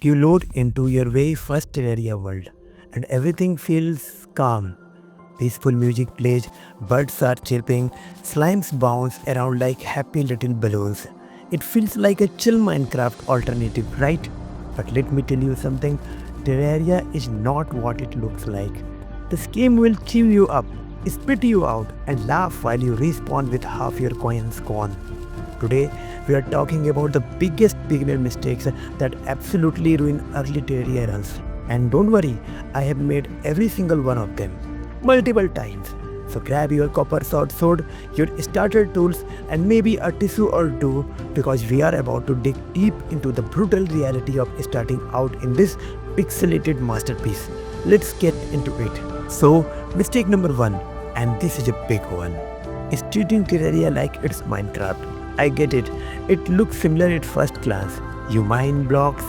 You load into your very first Terraria world, and everything feels calm. Peaceful music plays, birds are chirping, slimes bounce around like happy little balloons. It feels like a chill Minecraft alternative, right? But let me tell you something, Terraria is not what it looks like. This game will chew you up, spit you out, and laugh while you respawn with half your coins gone. Today, we are talking about the biggest beginner mistakes that absolutely ruin early Terraria runs. And don't worry, I have made every single one of them multiple times. So grab your copper sword, your starter tools, and maybe a tissue or two because we are about to dig deep into the brutal reality of starting out in this pixelated masterpiece. Let's get into it. So, mistake number 1, and this is a big one, is treating Terraria like it's Minecraft. I get it. It looks similar at first glance. You mine blocks,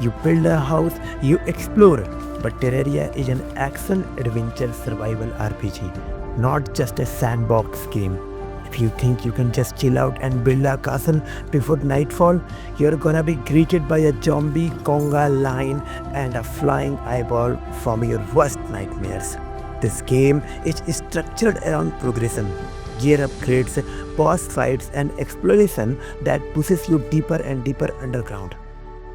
you build a house, you explore. But Terraria is an action-adventure survival RPG, not just a sandbox game. If you think you can just chill out and build a castle before nightfall, you're gonna be greeted by a zombie conga line and a flying eyeball from your worst nightmares. This game is structured around progression, gear upgrades, boss fights, and exploration that pushes you deeper and deeper underground.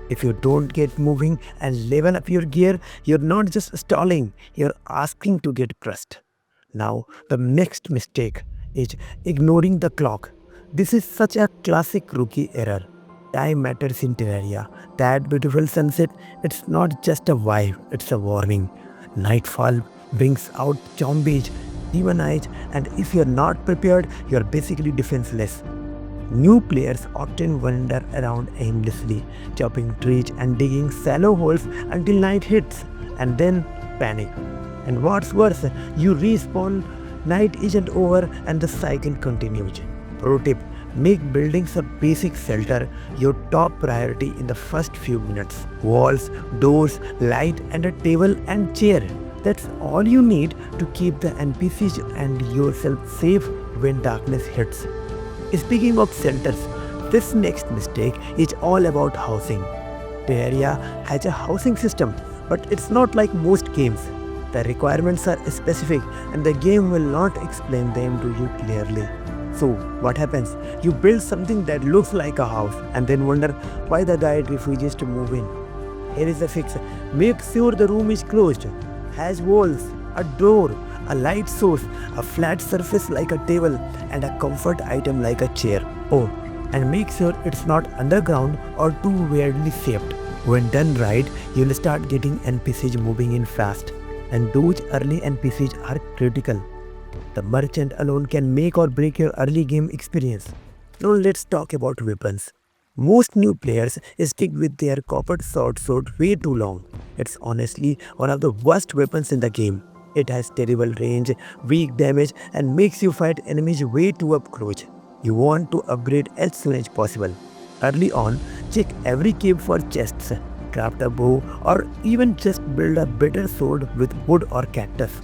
If you don't get moving and level up your gear, you're not just stalling, you're asking to get crushed. Now, the next mistake is ignoring the clock. This is such a classic rookie error. Time matters in Terraria. That beautiful sunset, it's not just a vibe, it's a warning. Nightfall brings out zombies, demon eyes, and if you're not prepared, you're basically defenseless. New players often wander around aimlessly, chopping trees and digging shallow holes until night hits, and then panic. And what's worse, you respawn, night isn't over, and the cycle continues. Pro tip, make buildings a basic shelter your top priority in the first few minutes. Walls, doors, light, and a table and chair. That's all you need to keep the NPCs and yourself safe when darkness hits. Speaking of shelters, this next mistake is all about housing. Terraria has a housing system, but it's not like most games. The requirements are specific and the game will not explain them to you clearly. So, what happens? You build something that looks like a house and then wonder why the guide refuses to move in. Here is the fix. Make sure the room is closed, has walls, a door, a light source, a flat surface like a table, and a comfort item like a chair. Oh, and make sure it's not underground or too weirdly shaped. When done right, you'll start getting NPCs moving in fast. And those early NPCs are critical. The merchant alone can make or break your early game experience. Now let's talk about weapons. Most new players stick with their copper sword way too long. It's honestly one of the worst weapons in the game. It has terrible range, weak damage, and makes you fight enemies way too up close. You want to upgrade as soon as possible. Early on, check every cave for chests, craft a bow, or even just build a better sword with wood or cactus.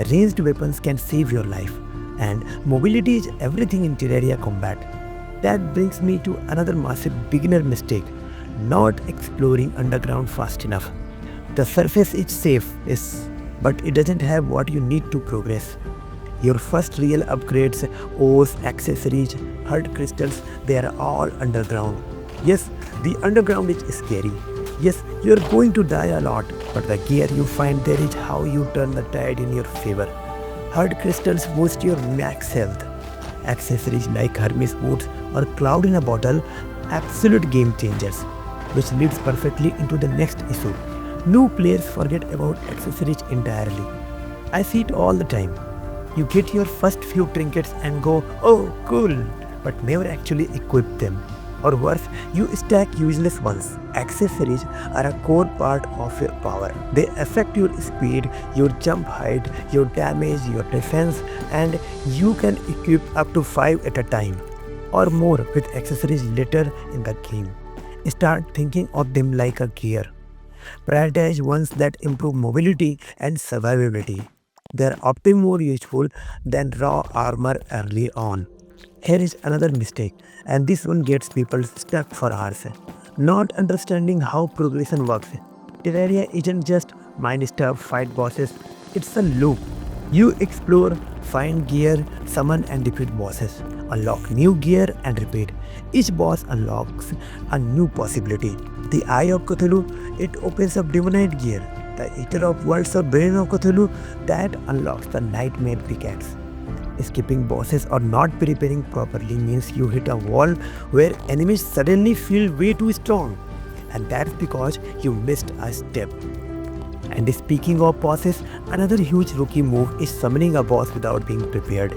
Ranged weapons can save your life, and mobility is everything in Terraria combat. That brings me to another massive beginner mistake, not exploring underground fast enough. The surface is safe, but it doesn't have what you need to progress. Your first real upgrades, ores, accessories, heart crystals, they are all underground. Yes, the underground is scary. Yes, you're going to die a lot, but the gear you find there is how you turn the tide in your favor. Heart crystals boost your max health. Accessories like Hermes boots or Cloud in a bottle, absolute game changers, which leads perfectly into the next issue. New players forget about accessories entirely. I see it all the time. You get your first few trinkets and go, oh cool, but never actually equip them. Or worse, you stack useless ones. Accessories are a core part of your power. They affect your speed, your jump height, your damage, your defense, and you can equip up to 5 at a time or more with accessories later in the game. Start thinking of them like a gear. Prioritize ones that improve mobility and survivability. They're often more useful than raw armor early on. Here is another mistake, and this one gets people stuck for hours. not understanding how progression works. Terraria isn't just mine stuff, fight bosses, it's a loop. You explore, find gear, summon and defeat bosses, unlock new gear and repeat. Each boss unlocks a new possibility. The Eye of Cthulhu, it opens up Demonite gear. The Eater of Worlds or Brain of Cthulhu, that unlocks the Nightmare Pickaxe. Skipping bosses or not preparing properly means you hit a wall where enemies suddenly feel way too strong. And that's because you missed a step. And speaking of bosses, another huge rookie move is summoning a boss without being prepared.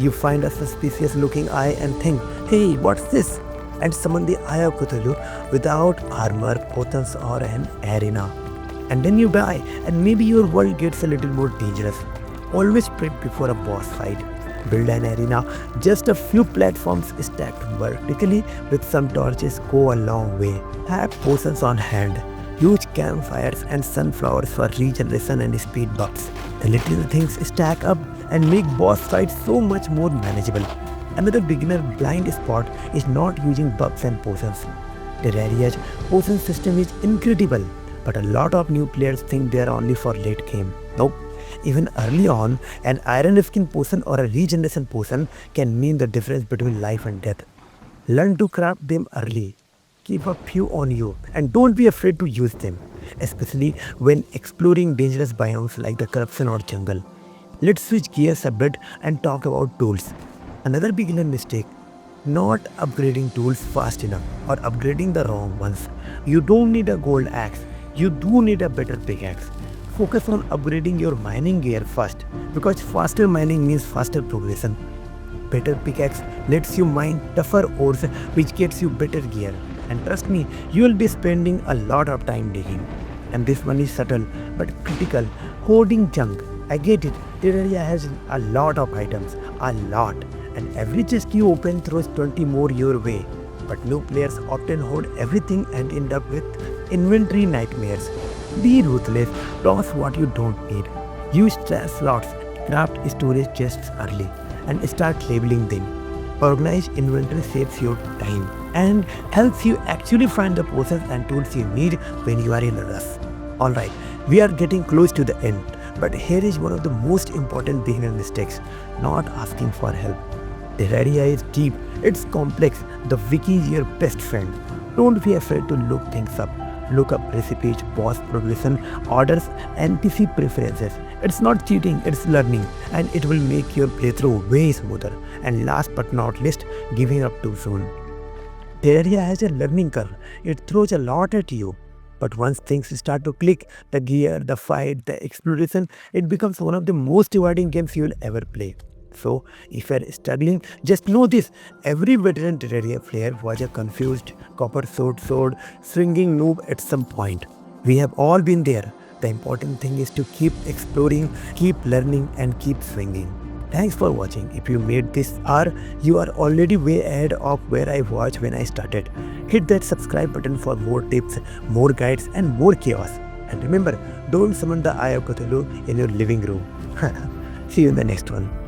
You find a suspicious looking eye and think, hey, what's this? And summon the Eye of Cthulhu without armor, potence or an arena. And then you die and maybe your world gets a little more dangerous. Always prep before a boss fight. Build an arena, just a few platforms stacked vertically with some torches go a long way. Have potions on hand, huge campfires and sunflowers for regeneration and speed buffs. The little things stack up and make boss fights so much more manageable. Another beginner blind spot is not using buffs and potions. Terraria's potion system is incredible, but a lot of new players think they are only for late game. Nope. Even early on, an iron skin potion or a regeneration potion can mean the difference between life and death. Learn to craft them early. Keep a few on you and don't be afraid to use them, especially when exploring dangerous biomes like the corruption or jungle. Let's switch gears a bit and talk about tools. Another beginner mistake, not upgrading tools fast enough or upgrading the wrong ones. You don't need a gold axe, you do need a better pickaxe. Focus on upgrading your mining gear first because faster mining means faster progression. Better pickaxe lets you mine tougher ores which gets you better gear. And trust me, you will be spending a lot of time digging. And this one is subtle but critical. Hoarding junk. I get it. Terraria has a lot of items. A lot. And every chest you open throws 20 more your way. But new players often hoard everything and end up with inventory nightmares. Be ruthless, toss what you don't need. Use trash slots, craft storage chests early, and start labeling them. Organized inventory saves your time and helps you actually find the potions and tools you need when you are in a rush. Alright, we are getting close to the end, but here is one of the most important beginner mistakes, not asking for help. Terraria is deep, it's complex, the wiki is your best friend. Don't be afraid to look things up. Look up recipes, boss progression, orders, NPC preferences. It's not cheating, it's learning, and it will make your playthrough way smoother. And last but not least, giving up too soon. Terraria has a learning curve. It throws a lot at you. But once things start to click, the gear, the fight, the exploration, it becomes one of the most rewarding games you will ever play. So, if you are struggling, just know this. Every veteran Terraria player was a confused, copper sword, swinging noob at some point. We have all been there. The important thing is to keep exploring, keep learning and keep swinging. Thanks for watching. If you made this hour, you are already way ahead of where I was when I started. Hit that subscribe button for more tips, more guides and more chaos. And remember, don't summon the Eye of Cthulhu in your living room. See you in the next one.